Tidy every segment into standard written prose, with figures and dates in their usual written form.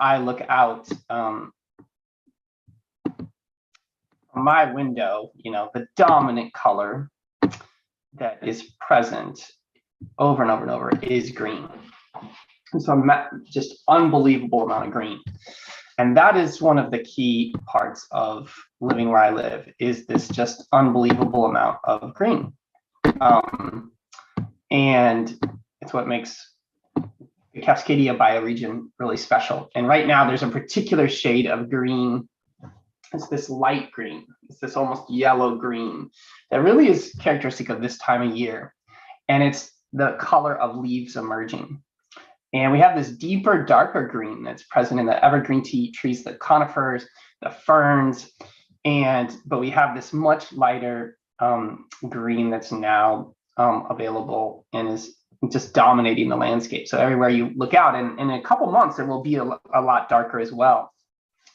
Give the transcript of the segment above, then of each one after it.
I look out from my window, the dominant color that is present over and over and over is green. And so just unbelievable amount of green. And that is one of the key parts of living where I live, is this just unbelievable amount of green. And it's what makes the Cascadia bioregion really special. And right now there's a particular shade of green. It's this light green. It's this almost yellow green that really is characteristic of this time of year. And it's the color of leaves emerging. And we have this deeper, darker green that's present in the evergreen trees, the conifers, the ferns, but we have this much lighter green that's now available and is just dominating the landscape. So everywhere you look out, and in a couple months, it will be a lot darker as well.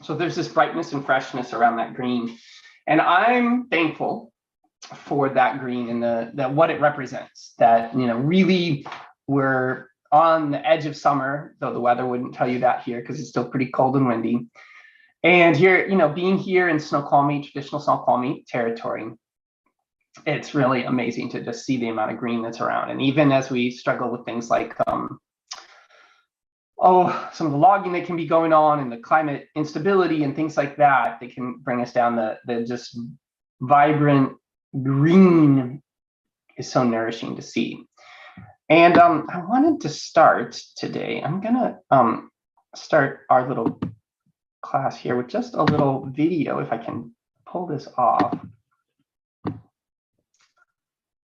So there's this brightness and freshness around that green. And I'm thankful for that green and that what it represents, that, really we're on the edge of summer, though the weather wouldn't tell you that here because it's still pretty cold and windy. And here, being here in Snoqualmie, traditional Snoqualmie territory, it's really amazing to just see the amount of green that's around. And even as we struggle with things like, some of the logging that can be going on and the climate instability and things like that, they can bring us down. The just vibrant green is so nourishing to see. And I wanted to start today. I'm gonna start our little class here with just a little video, if I can pull this off.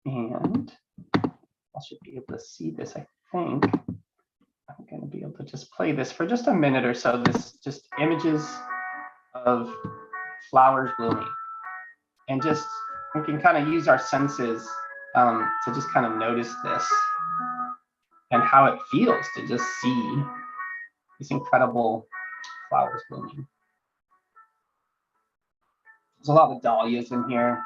And I should be able to see this, I think. I'm gonna be able to just play this for just a minute or so. This just images of flowers blooming. And just, we can kind of use our senses to just kind of notice this and how it feels to just see these incredible flowers blooming. There's a lot of dahlias in here.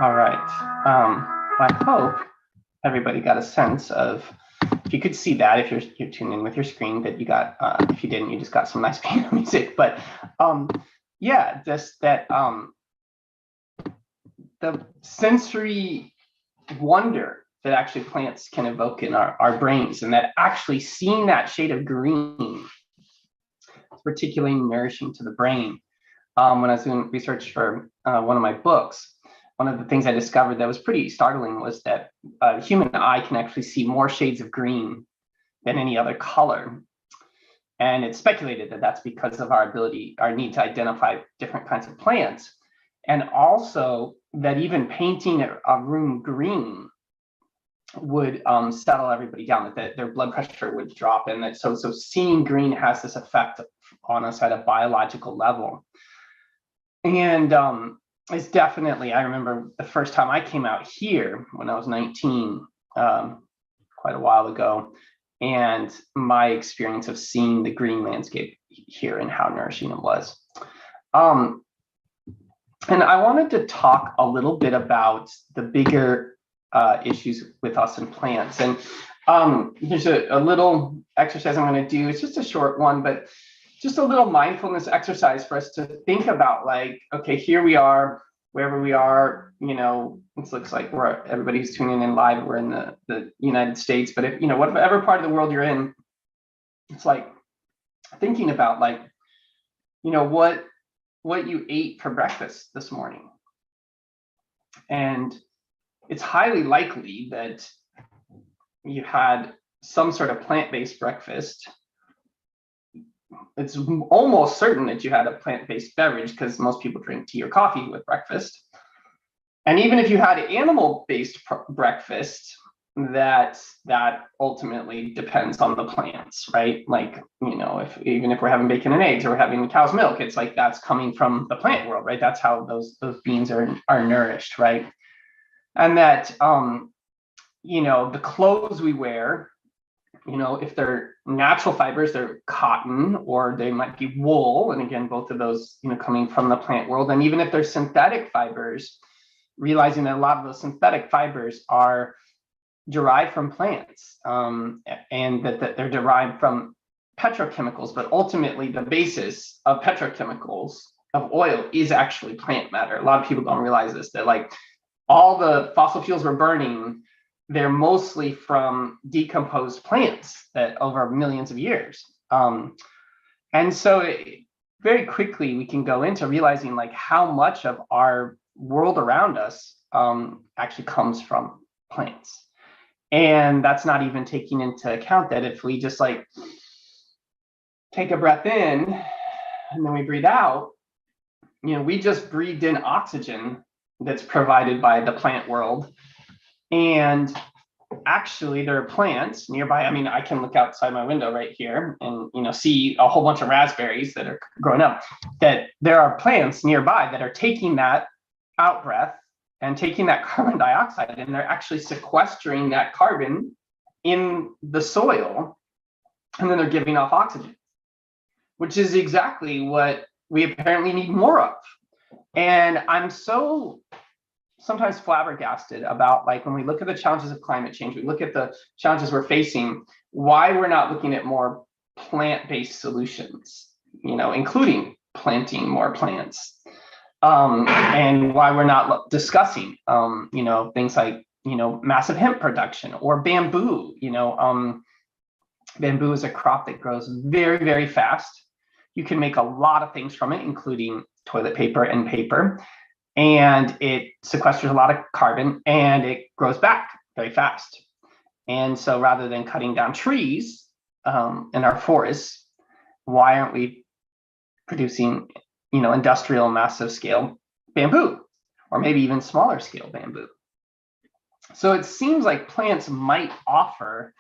All right. I hope everybody got a sense of, if you could see that, if you're tuned in with your screen, that you got, if you didn't, you just got some nice piano music. But yeah, just that the sensory wonder that actually plants can evoke in our brains, and that actually seeing that shade of green is particularly nourishing to the brain. When I was doing research for one of my books, one of the things I discovered that was pretty startling was that the human eye can actually see more shades of green than any other color. And it's speculated that that's because of our need to identify different kinds of plants. And also that even painting a room green would settle everybody down, that their blood pressure would drop. And that so seeing green has this effect on us at a biological level. And it's definitely, I remember the first time I came out here when I was 19, quite a while ago, and my experience of seeing the green landscape here and how nourishing it was. And I wanted to talk a little bit about the bigger issues with us and plants. And There's a little exercise I'm going to do. It's just a short one, but just a little mindfulness exercise for us to think about, like, okay, here we are, wherever we are, it looks like everybody's tuning in live. We're in the United States, but if, whatever part of the world you're in, it's like thinking about, like, what you ate for breakfast this morning. And it's highly likely that you had some sort of plant-based breakfast. It's almost certain that you had a plant-based beverage, because most people drink tea or coffee with breakfast. And even if you had an animal-based breakfast, that ultimately depends on the plants, right? Like, even if we're having bacon and eggs, or we're having cow's milk, it's like that's coming from the plant world, right? That's how those beings are nourished, right? And that the clothes we wear, if they're natural fibers, they're cotton, or they might be wool, and again, both of those coming from the plant world. And even if they're synthetic fibers, realizing that a lot of those synthetic fibers are derived from plants, and that they're derived from petrochemicals, but ultimately the basis of petrochemicals, of oil, is actually plant matter. A lot of people don't realize this, that like all the fossil fuels we're burning, they're mostly from decomposed plants that over millions of years. And so very quickly we can go into realizing like how much of our world around us actually comes from plants. And that's not even taking into account that if we just like take a breath in and then we breathe out, we just breathed in oxygen that's provided by the plant world. And actually there are plants nearby. I mean, I can look outside my window right here and see a whole bunch of raspberries that are growing up, that there are plants nearby that are taking that out breath and taking that carbon dioxide, and they're actually sequestering that carbon in the soil, and then they're giving off oxygen, which is exactly what we apparently need more of. And I'm so sometimes flabbergasted about, like, when we look at the challenges of climate change, we look at the challenges we're facing, why we're not looking at more plant-based solutions, including planting more plants. And why we're not discussing, things like, massive hemp production or bamboo. Bamboo is a crop that grows very, very fast. You can make a lot of things from it, including toilet paper and paper. And it sequesters a lot of carbon, and it grows back very fast. And so rather than cutting down trees in our forests, why aren't we producing industrial massive scale bamboo, or maybe even smaller scale bamboo? So it seems like plants might offer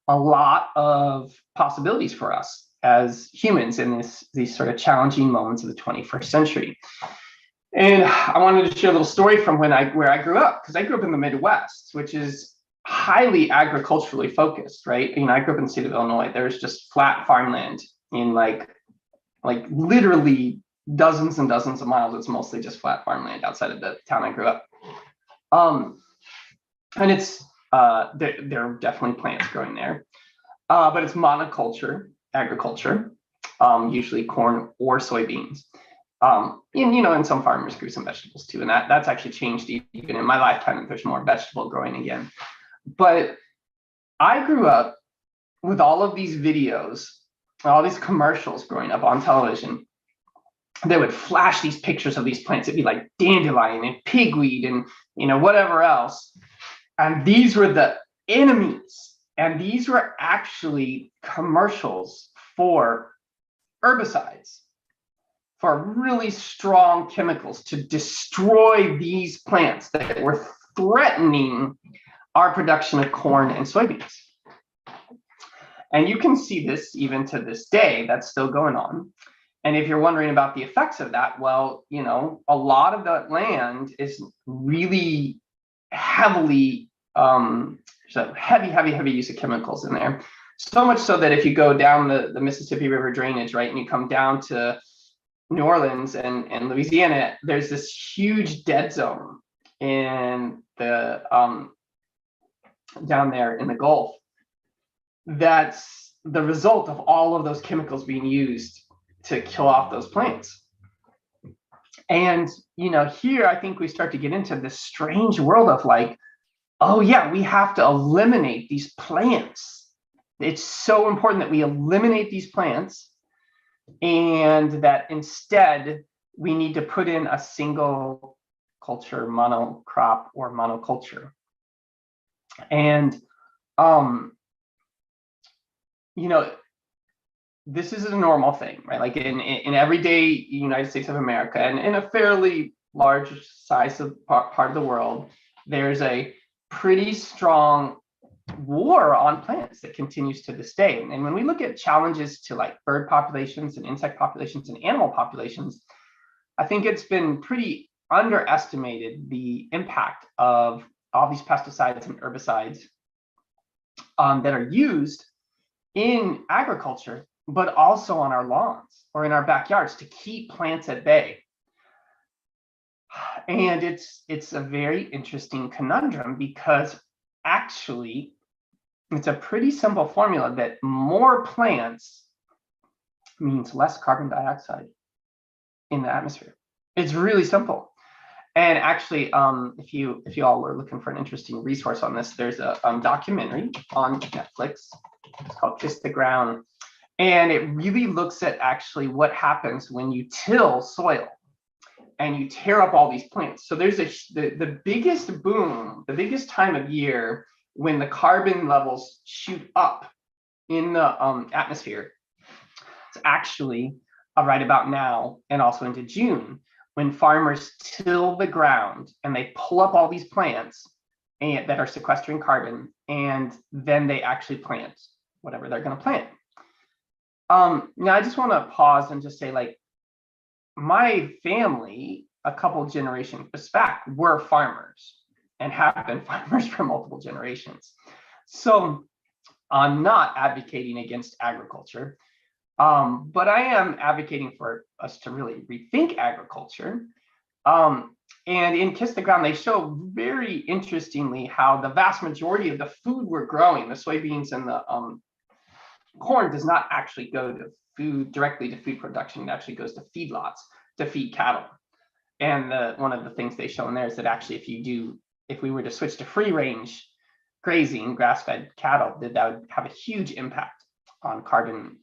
a lot of possibilities for us as humans in these sort of challenging moments of the 21st century. And I wanted to share a little story from where I grew up, because I grew up in the Midwest, which is highly agriculturally focused, right? I grew up in the state of Illinois. There's just flat farmland in like literally dozens and dozens of miles. It's mostly just flat farmland outside of the town I grew up. And it's there are definitely plants growing there, but it's monoculture agriculture, usually corn or soybeans. And some farmers grew some vegetables too, and that's actually changed even in my lifetime. There's more vegetable growing again. But I grew up with all of these videos, all these commercials growing up on television. They would flash these pictures of these plants. It'd be like dandelion and pigweed and whatever else. And these were the enemies. And these were actually commercials for herbicides, for really strong chemicals to destroy these plants that were threatening our production of corn and soybeans. And you can see this even to this day, that's still going on. And if you're wondering about the effects of that, well, a lot of that land is really heavily, so heavy use of chemicals in there. So much so that if you go down the Mississippi River drainage, right, and you come down to New Orleans and Louisiana, there's this huge dead zone in the down there in the Gulf, that's the result of all of those chemicals being used to kill off those plants. And, here I think we start to get into this strange world of like, oh yeah, we have to eliminate these plants. It's so important that we eliminate these plants, and that instead we need to put in a single culture, monocrop or monoculture. And this is a normal thing, right? Like in everyday United States of America, and in a fairly large size of part of the world, there's a pretty strong war on plants that continues to this day. And when we look at challenges to like bird populations and insect populations and animal populations, I think it's been pretty underestimated the impact of all these pesticides and herbicides that are used in agriculture, but also on our lawns or in our backyards to keep plants at bay. And it's a very interesting conundrum, because actually it's a pretty simple formula that more plants means less carbon dioxide in the atmosphere. It's really simple. And actually, if you all are looking for an interesting resource on this, there's a documentary on Netflix. It's called Kiss the Ground. And it really looks at actually what happens when you till soil and you tear up all these plants. So there's the biggest boom, the biggest time of year when the carbon levels shoot up in the atmosphere. It's actually right about now, and also into June, when farmers till the ground and they pull up all these plants that are sequestering carbon, and then they actually plant whatever they're going to plant. Now I just want to pause and just say, like, my family, a couple generations back, were farmers and have been farmers for multiple generations. So I'm not advocating against agriculture, but I am advocating for us to really rethink agriculture. And in Kiss the Ground, they show very interestingly how the vast majority of the food we're growing, the soybeans and the corn, does not actually go to food directly to food production. It actually goes to feedlots to feed cattle. And one of the things they show in there is that actually, if we were to switch to free range grazing, grass-fed cattle, that would have a huge impact on carbon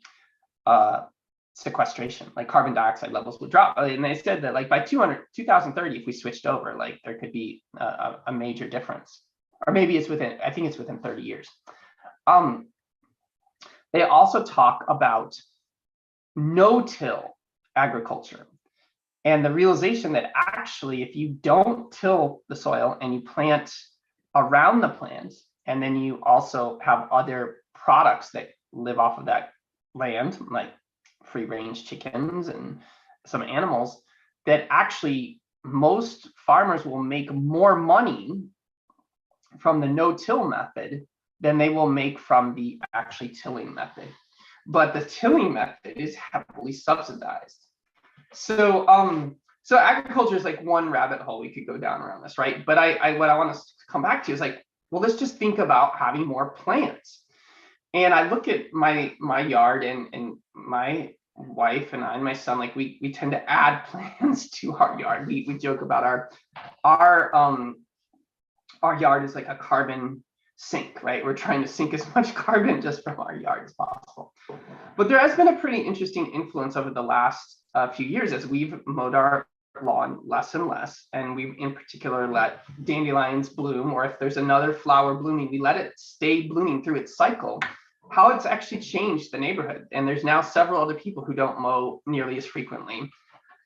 sequestration. Like carbon dioxide levels would drop. And they said that like by 2030, if we switched over, like there could be a major difference. Or maybe it's I think it's within 30 years. They also talk about no-till agriculture, and the realization that actually, if you don't till the soil and you plant around the plant, and then you also have other products that live off of that land, like free-range chickens and some animals, that actually most farmers will make more money from the no-till method than they will make from the actually tilling method. But the tilling method is heavily subsidized. So so agriculture is like one rabbit hole we could go down around this, right? But what I want us to come back to is like, well, let's just think about having more plants. And I look at my yard, and my wife and I and my son, like we tend to add plants to our yard. We joke about our yard is like a carbon sink, right? We're trying to sink as much carbon just from our yard as possible. But there has been a pretty interesting influence over the last few years as we've mowed our lawn less and less, and we've in particular let dandelions bloom, or if there's another flower blooming, we let it stay blooming through its cycle, how it's actually changed the neighborhood. And there's now several other people who don't mow nearly as frequently,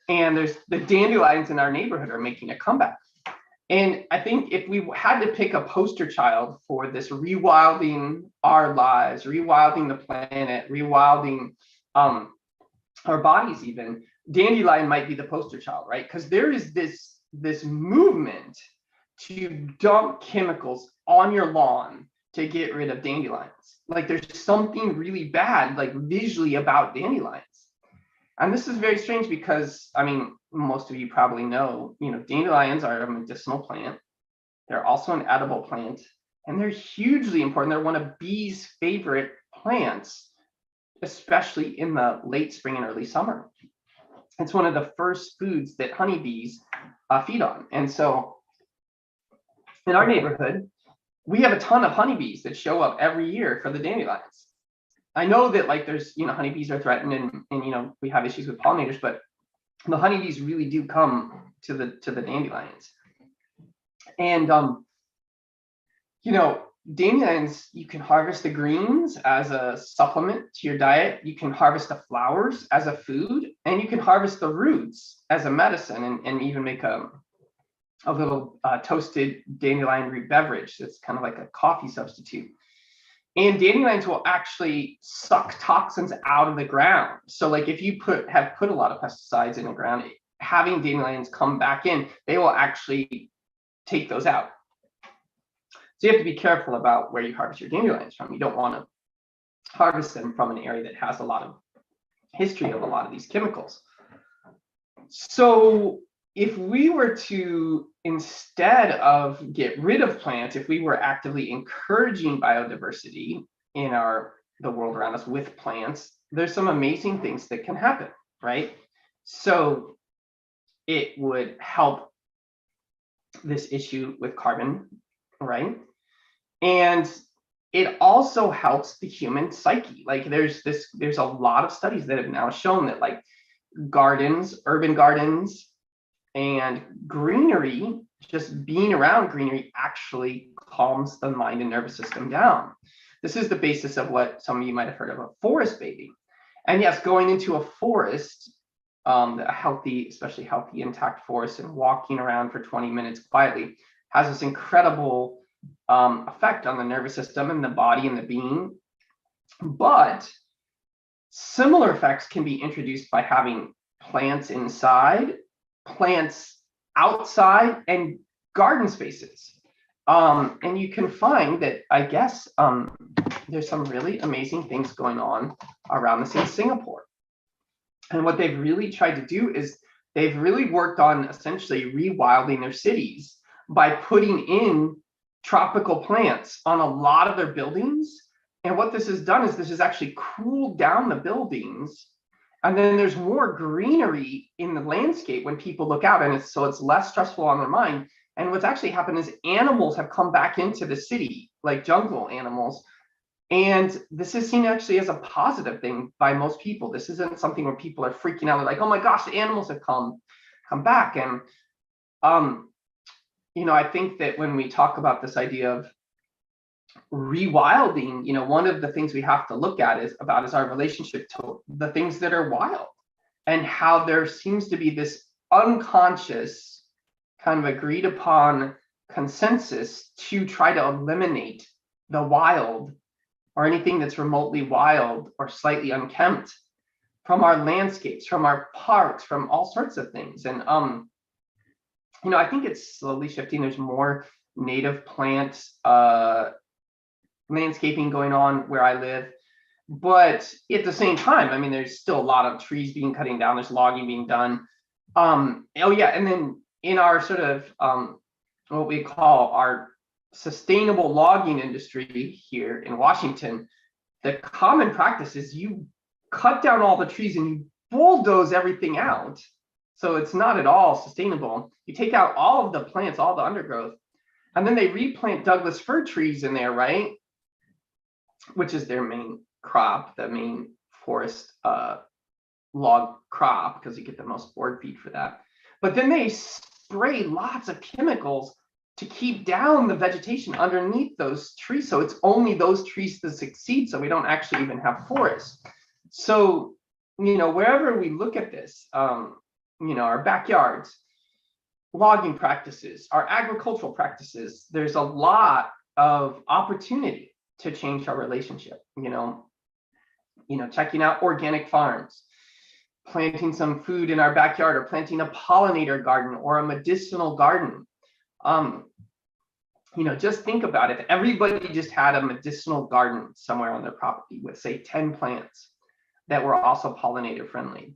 and there's the dandelions in our neighborhood are making a comeback. And I think if we had to pick a poster child for this rewilding our lives, rewilding the planet, rewilding our bodies even, dandelion might be the poster child, right? Because there is this movement to dump chemicals on your lawn to get rid of dandelions. Like there's something really bad, like visually, about dandelions. And this is very strange because, I mean, most of you probably know, dandelions are a medicinal plant. They're also an edible plant, and they're hugely important. They're one of bees' favorite plants, especially in the late spring and early summer. It's one of the first foods that honeybees feed on. And so in our neighborhood, we have a ton of honeybees that show up every year for the dandelions. I know that like there's, honeybees are threatened and we have issues with pollinators, but the honeybees really do come to the dandelions. And dandelions, you can harvest the greens as a supplement to your diet. You can harvest the flowers as a food, and you can harvest the roots as a medicine, and even make a little toasted dandelion root beverage that's kind of like a coffee substitute. And dandelions will actually suck toxins out of the ground. So like if you have put a lot of pesticides in the ground, having dandelions come back in, they will actually take those out. So you have to be careful about where you harvest your dandelions from. You don't want to harvest them from an area that has a lot of history of a lot of these chemicals. So if we were to, instead of get rid of plants, if we were actively encouraging biodiversity in the world around us with plants, there's some amazing things that can happen, right? So it would help this issue with carbon, right? And it also helps the human psyche. Like there's a lot of studies that have now shown that like gardens, urban gardens, and greenery, just being around greenery actually calms the mind and nervous system down. This is the basis of what some of you might have heard of a forest bathing. And yes, going into a forest, a healthy, especially healthy, intact forest, and walking around for 20 minutes quietly has this incredible effect on the nervous system and the body and the being. But similar effects can be introduced by having plants inside, plants outside, and garden spaces. And you can find that, I guess, there's some really amazing things going on around this in Singapore. And what they've really tried to do is they've really worked on essentially rewilding their cities by putting in tropical plants on a lot of their buildings. And what this has done is this has actually cooled down the buildings. And then there's more greenery in the landscape when people look out, and so it's less stressful on their mind. And what's actually happened is animals have come back into the city, like jungle animals. And this is seen actually as a positive thing by most people. This isn't something where people are freaking out. They're like, oh my gosh, the animals have come back. And I think that when we talk about this idea of rewilding, one of the things we have to look at is our relationship to the things that are wild, and how there seems to be this unconscious kind of agreed upon consensus to try to eliminate the wild, or anything that's remotely wild or slightly unkempt, from our landscapes, from our parks, from all sorts of things. And I think it's slowly shifting. There's more native plants landscaping going on where I live, but at the same time, there's still a lot of trees being cutting down. There's logging being done. And then in our sort of what we call our sustainable logging industry here in Washington, the common practice is you cut down all the trees and you bulldoze everything out. So it's not at all sustainable. You take out all of the plants, all the undergrowth, and then they replant Douglas fir trees in there, right? Which is their main crop, the main forest log crop, because you get the most board feed for that. But then they spray lots of chemicals to keep down the vegetation underneath those trees. So it's only those trees that succeed. So we don't actually even have forests. So, wherever we look at this, our backyards, logging practices, our agricultural practices, there's a lot of opportunity to change our relationship, checking out organic farms, planting some food in our backyard, or planting a pollinator garden or a medicinal garden. Just think about it. If everybody just had a medicinal garden somewhere on their property with, say, 10 plants that were also pollinator friendly,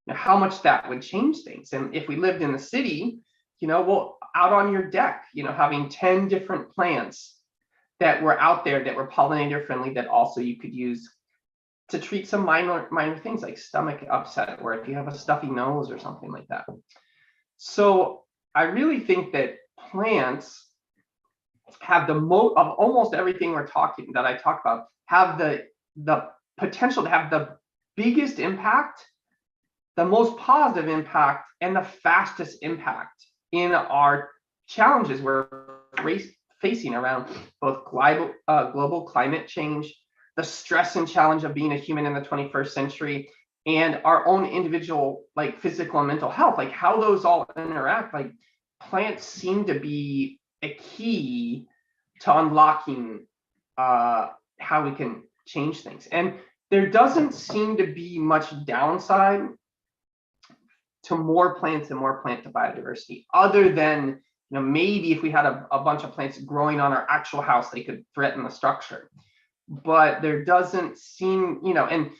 now how much that would change things. And if we lived in the city, out on your deck, having 10 different plants that were out there that were pollinator friendly, that also you could use to treat some minor things like stomach upset, or if you have a stuffy nose or something like that. So I really think that plants have the most of almost everything I talk about, have the potential to have the biggest impact, the most positive impact, and the fastest impact in our challenges we're facing around both global climate change, the stress and challenge of being a human in the 21st century, and our own individual like physical and mental health, like how those all interact. Like plants seem to be a key to unlocking how we can change things. And there doesn't seem to be much downside to more plants and more plant to biodiversity, other than maybe if we had a bunch of plants growing on our actual house, they could threaten the structure. But there doesn't seem, and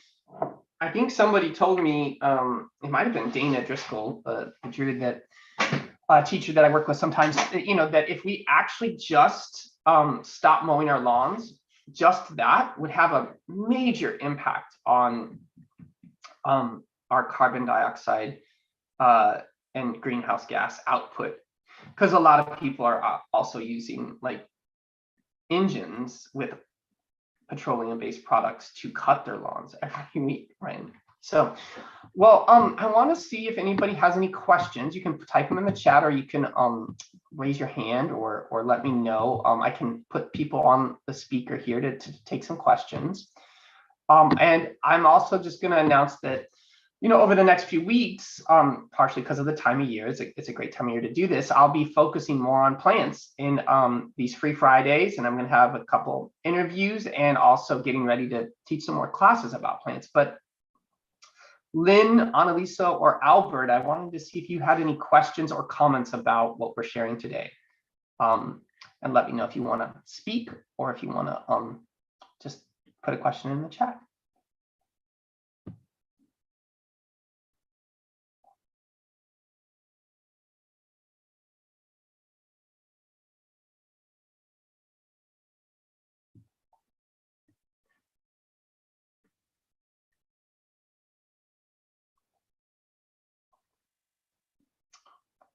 I think somebody told me, it might have been Dana Driscoll, the Druid that teacher that I work with sometimes, that if we actually just stop mowing our lawns, just that would have a major impact on our carbon dioxide and greenhouse gas output, because a lot of people are also using like engines with petroleum-based products to cut their lawns every week, right? So, well, I want to see if anybody has any questions. You can type them in the chat, or you can raise your hand, or let me know. I can put people on the speaker here to take some questions. And I'm also just going to announce that, over the next few weeks, partially because of the time of year, it's a great time of year to do this, I'll be focusing more on plants in these free Fridays, and I'm going to have a couple interviews and also getting ready to teach some more classes about plants. But Lynn, Annalisa, or Albert, I wanted to see if you had any questions or comments about what we're sharing today. And let me know if you want to speak, or if you want to just put a question in the chat.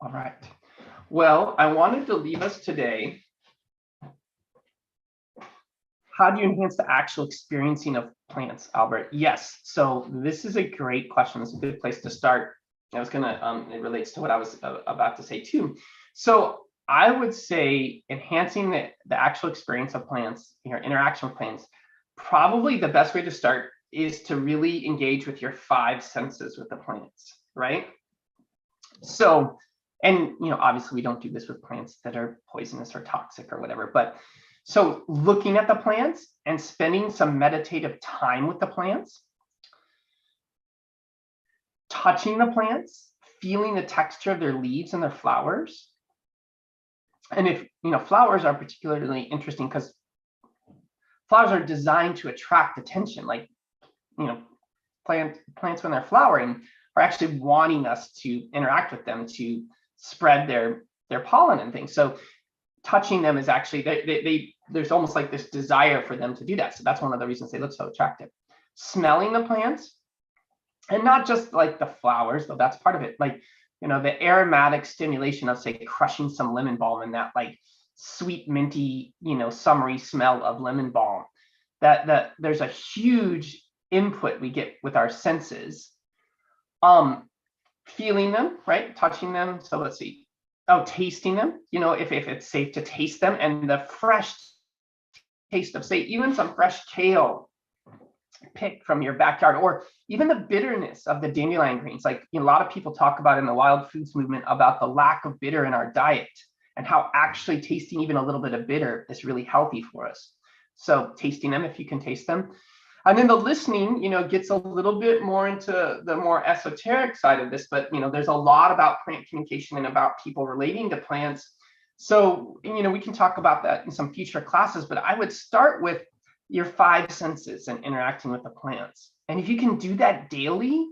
All right. Well, I wanted to leave us today. How do you enhance the actual experiencing of plants, Albert? Yes. So this is a great question. It's a good place to start. I was gonna, it relates to what I was about to say too. So I would say enhancing the actual experience of plants, your interaction with plants, probably the best way to start is to really engage with your 5 senses with the plants, right? So, and obviously we don't do this with plants that are poisonous or toxic or whatever, but so looking at the plants and spending some meditative time with the plants, touching the plants, feeling the texture of their leaves and their flowers. And if flowers are particularly interesting because flowers are designed to attract attention, like plants when they're flowering are actually wanting us to interact with them to spread their pollen and things. So touching them is actually, there's almost like this desire for them to do that. So that's one of the reasons they look so attractive. Smelling the plants, and not just like the flowers, though that's part of it. Like, the aromatic stimulation of, say, crushing some lemon balm and that like sweet, minty, summery smell of lemon balm. That there's a huge input we get with our senses. Feeling them, right? Touching them. So let's see. Oh, tasting them, if it's safe to taste them, and the fresh taste of, say, even some fresh kale picked from your backyard, or even the bitterness of the dandelion greens. Like a lot of people talk about in the wild foods movement about the lack of bitter in our diet, and how actually tasting even a little bit of bitter is really healthy for us. So tasting them, if you can taste them. And then the listening, gets a little bit more into the more esoteric side of this, but, there's a lot about plant communication and about people relating to plants. So, we can talk about that in some future classes, but I would start with your 5 senses and interacting with the plants. And if you can do that daily,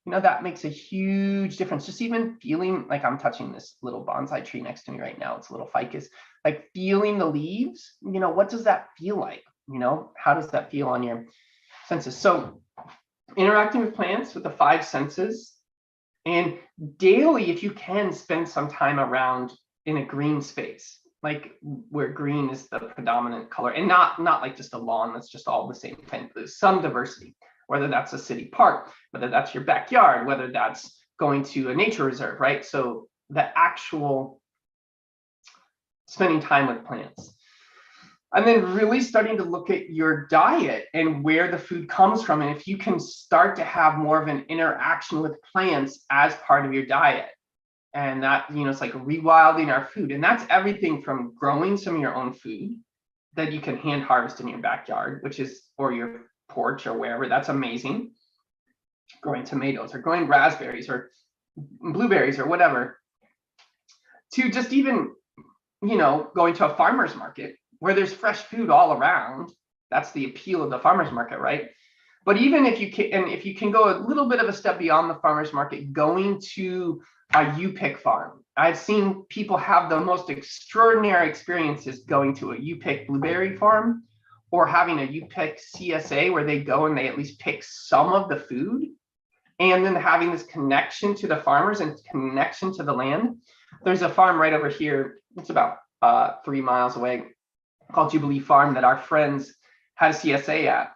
that makes a huge difference. Just even feeling like I'm touching this little bonsai tree next to me right now. It's a little ficus, like feeling the leaves, what does that feel like? How does that feel on your senses? So interacting with plants with the 5 senses, and daily, if you can, spend some time around in a green space, like where green is the predominant color, and not like just a lawn that's just all the same thing. There's some diversity, whether that's a city park, whether that's your backyard, whether that's going to a nature reserve, right? So the actual spending time with plants. And then really starting to look at your diet and where the food comes from. And if you can start to have more of an interaction with plants as part of your diet. And that, it's like rewilding our food. And that's everything from growing some of your own food that you can hand harvest in your backyard, which is, or your porch or wherever. That's amazing. Growing tomatoes or growing raspberries or blueberries or whatever. To just even, going to a farmer's market where there's fresh food all around. That's the appeal of the farmer's market, right? But even if you can go a little bit of a step beyond the farmer's market, going to a U-pick farm. I've seen people have the most extraordinary experiences going to a U-pick blueberry farm or having a U-pick CSA where they go and they at least pick some of the food, and then having this connection to the farmers and connection to the land. There's a farm right over here. It's about 3 miles away, called Jubilee Farm, that our friends had a CSA at.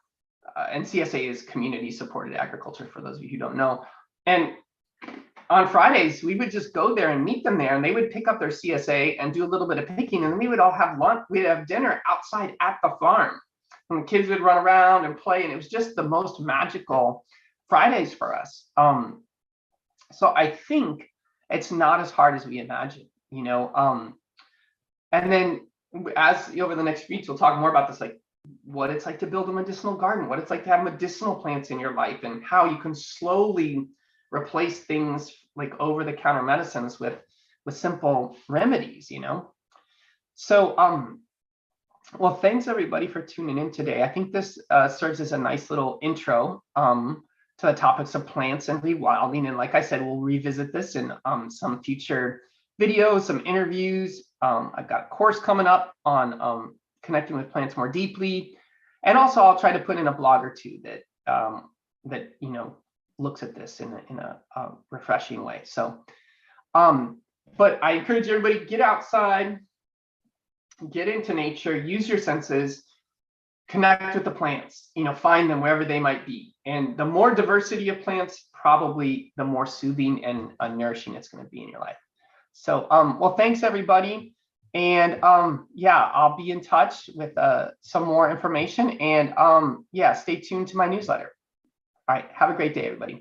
And CSA is community supported agriculture, for those of you who don't know. And on Fridays, we would just go there and meet them there, and they would pick up their CSA and do a little bit of picking, and then we would all have lunch. We'd have dinner outside at the farm, and the kids would run around and play, and it was just the most magical Fridays for us. So I think it's not as hard as we imagine, and then as over the next weeks, we'll talk more about this, like what it's like to build a medicinal garden, what it's like to have medicinal plants in your life, and how you can slowly replace things like over-the-counter medicines with simple remedies, So, well, thanks everybody for tuning in today. I think this serves as a nice little intro to the topics of plants and rewilding. And like I said, we'll revisit this in some future videos, some interviews. I've got a course coming up on connecting with plants more deeply. And also I'll try to put in a blog or two that looks at this in a refreshing way. So, but I encourage everybody, get outside, get into nature, use your senses, connect with the plants, find them wherever they might be. And the more diversity of plants, probably the more soothing and nourishing it's going to be in your life. So, well, thanks everybody. And yeah, I'll be in touch with some more information, and yeah, stay tuned to my newsletter. All right, have a great day, everybody.